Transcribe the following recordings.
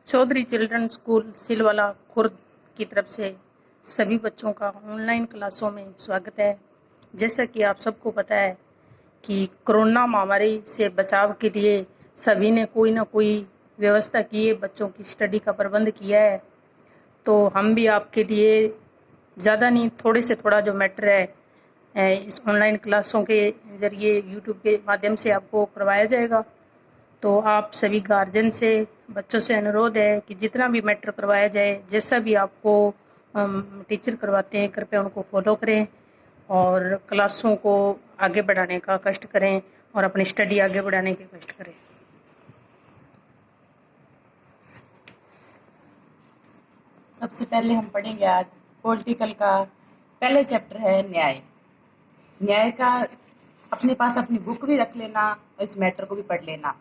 Chaudhary children school सिलवाला Khurd की तरफ से सभी बच्चों का ऑनलाइन क्लासों में स्वागत है। जैसा कि आप सबको पता है कि कोरोना महामारी से बचाव के लिए सभी ने कोई ना कोई व्यवस्था की है, बच्चों की स्टडी का प्रबंध किया है। तो हम भी आपके लिए ज़्यादा नहीं, थोड़े से थोड़ा जो मैटर है इस ऑनलाइन क्लासों के ज़रिए यूट्यूब के माध्यम से आपको करवाया जाएगा। तो आप सभी गार्जियन से, बच्चों से अनुरोध है कि जितना भी मैटर करवाया जाए, जैसा भी आपको टीचर करवाते हैं, कृपया उनको फॉलो करें और क्लासों को आगे बढ़ाने का कष्ट करें और अपनी स्टडी आगे बढ़ाने के कष्ट करें। सबसे पहले हम पढ़ेंगे आज पॉलिटिकल का पहले चैप्टर है न्याय। न्याय का अपने पास अपनी बुक भी रख लेना और इस मैटर को भी पढ़ लेना।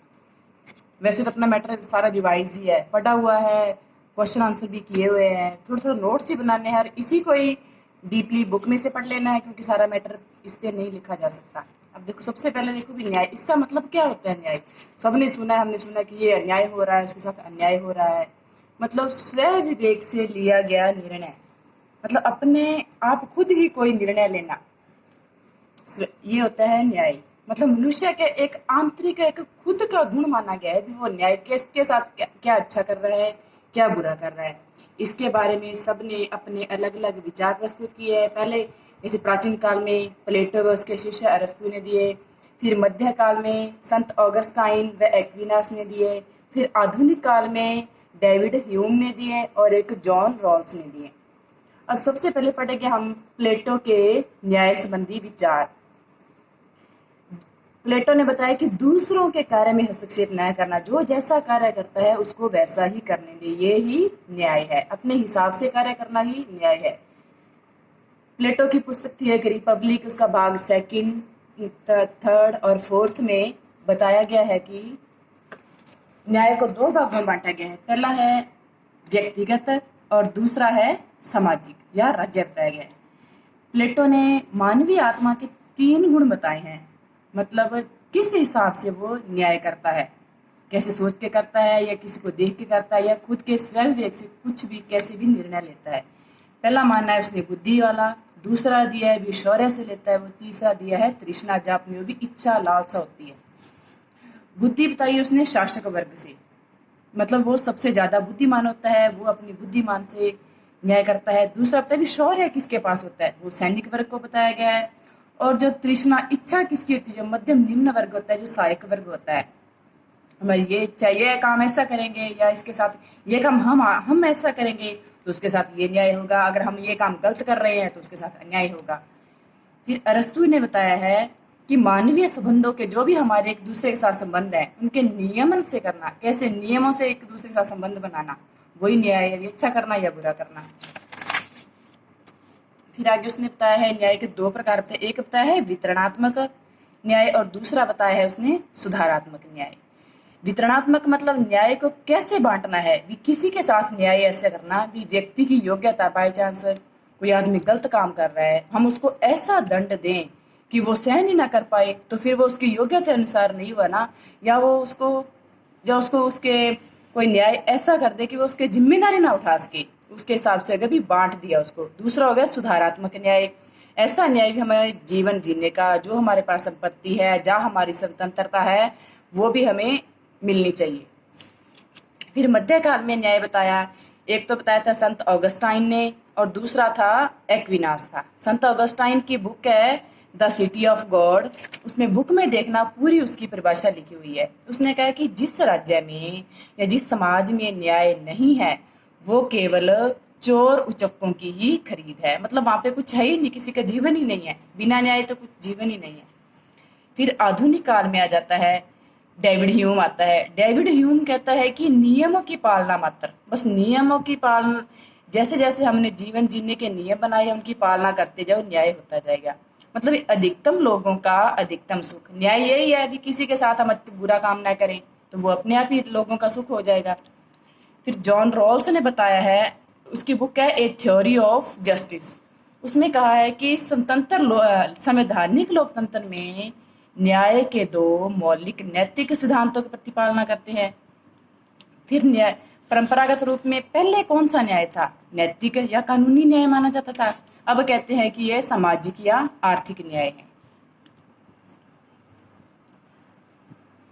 वैसे तो अपना मैटर सारा रिवाइज ही है, पढ़ा हुआ है, क्वेश्चन आंसर भी किए हुए हैं, थोड़े थोड़े नोट्स ही बनाने हैं और इसी को ही डीपली बुक में से पढ़ लेना है, क्योंकि सारा मैटर इस पे नहीं लिखा जा सकता। अब देखो, सबसे पहले देखो भी न्याय, इसका मतलब क्या होता है। न्याय सबने सुना है, हमने सुना कि ये अन्याय हो रहा है, उसके साथ अन्याय हो रहा है, मतलब स्व विवेक से लिया गया निर्णय, मतलब अपने आप खुद ही कोई निर्णय लेना, ये होता है न्याय। मतलब मनुष्य के एक आंतरिक एक खुद का गुण माना गया है भी वो न्याय किसके साथ क्या अच्छा कर रहा है, क्या बुरा कर रहा है। इसके बारे में सबने अपने अलग अलग विचार प्रस्तुत किए हैं। पहले जैसे प्राचीन काल में प्लेटो व उसके शिष्य अरस्तु ने दिए, फिर मध्य काल में संत ऑगस्टाइन व एक्विनास ने दिए, फिर आधुनिक काल में डेविड ह्यूम ने दिए और एक जॉन रॉल्स ने दिए। अब सबसे पहले पढ़ेंगे हम प्लेटो के न्याय संबंधी विचार। प्लेटो ने बताया कि दूसरों के कार्य में हस्तक्षेप न करना, जो जैसा कार्य करता है उसको वैसा ही करने दे, ये ही न्याय है। अपने हिसाब से कार्य करना ही न्याय है। प्लेटो की पुस्तक थी एक रिपब्लिक, उसका भाग 2, 3 और 4 में बताया गया है कि न्याय को 2 भाग में बांटा गया है। पहला है व्यक्तिगत और दूसरा है सामाजिक या राज्य बताया गया है। प्लेटो ने मानवीय आत्मा के 3 गुण बताए हैं, मतलब किस हिसाब से वो न्याय करता है, कैसे सोच के करता है या किसी को देख के करता है या खुद के स्वविवेक से कुछ भी कैसे भी निर्णय लेता है। पहला मानना है उसने बुद्धि वाला, दूसरा दिया है भी शौर्य से लेता है वो, तीसरा दिया है तृष्णा, जाप में भी इच्छा लालसा होती है। बुद्धि बताई उसने शासक वर्ग से, मतलब वो सबसे ज्यादा बुद्धिमान होता है, वो अपनी बुद्धिमान से न्याय करता है। दूसरा बताया भी शौर्य किसके पास होता है, वो सैनिक वर्ग को बताया गया है। और जो तृष्णा इच्छा किसकी होती है, जो मध्यम निम्न वर्ग होता है, जो सहायक वर्ग होता है, हमारी ये इच्छा, ये काम ऐसा करेंगे या इसके साथ ये काम हम ऐसा करेंगे तो उसके साथ ये न्याय होगा, अगर हम ये काम गलत कर रहे हैं तो उसके साथ अन्याय होगा। फिर अरस्तु ने बताया है कि मानवीय संबंधों के जो भी हमारे एक दूसरे के साथ संबंध है उनके नियमन से करना, कैसे नियमों से एक दूसरे के साथ संबंध बनाना, वही न्याय है, अच्छा करना या बुरा करना। फिर आगे उसने बताया है न्याय के 2 प्रकार बताए, एक बताया है वितरणात्मक न्याय और दूसरा बताया है उसने सुधारात्मक न्याय। वितरणात्मक मतलब न्याय को कैसे बांटना है, भी किसी के साथ न्याय ऐसे करना भी व्यक्ति की योग्यता, बाई चांस कोई आदमी गलत काम कर रहा है, हम उसको ऐसा दंड दें कि वो सहन ही ना कर पाए, तो फिर वो उसकी योग्यता अनुसार नहीं हुआ ना, या उसको उसके कोई न्याय ऐसा कर दे कि वो उसके जिम्मेदारी ना उठा सके, उसके हिसाब से अगर भी बांट दिया उसको। दूसरा हो गया सुधारात्मक न्याय, ऐसा न्याय भी हमारे जीवन जीने का, जो हमारे पास संपत्ति है, जहाँ हमारी स्वतंत्रता है, वो भी हमें मिलनी चाहिए। फिर मध्यकाल में न्याय बताया, एक तो बताया था संत ऑगस्टाइन ने और दूसरा था एक्विनास था। संत ऑगस्टाइन की बुक है द सिटी ऑफ गॉड, उसमें बुक में देखना पूरी उसकी परिभाषा लिखी हुई है। उसने कहा कि जिस राज्य में या जिस समाज में न्याय नहीं है वो केवल चोर उचक्कों की ही खरीद है, मतलब वहां पे कुछ है ही नहीं, किसी का जीवन ही नहीं है, बिना न्याय तो कुछ जीवन ही नहीं है। फिर आधुनिक काल में आ जाता है, डेविड ह्यूम आता है। डेविड ह्यूम कहता है कि नियमों की पालना मात्र, बस नियमों की पालना, जैसे जैसे हमने जीवन जीने के नियम बनाए उनकी पालना करते जाओ, न्याय होता जाएगा। मतलब अधिकतम लोगों का अधिकतम सुख, न्याय यही है भी किसी के साथ हम बुरा काम ना करें तो वो अपने आप ही लोगों का सुख हो जाएगा। फिर जॉन रॉल्स ने बताया है, उसकी बुक है ए थ्योरी ऑफ जस्टिस, उसमें कहा है कि संवैधानिक लोकतंत्र में न्याय के 2 मौलिक नैतिक सिद्धांतों की प्रतिपालना करते हैं। फिर न्याय परंपरागत रूप में पहले कौन सा न्याय था, नैतिक या कानूनी न्याय माना जाता था। अब कहते हैं कि यह सामाजिक या आर्थिक न्याय है।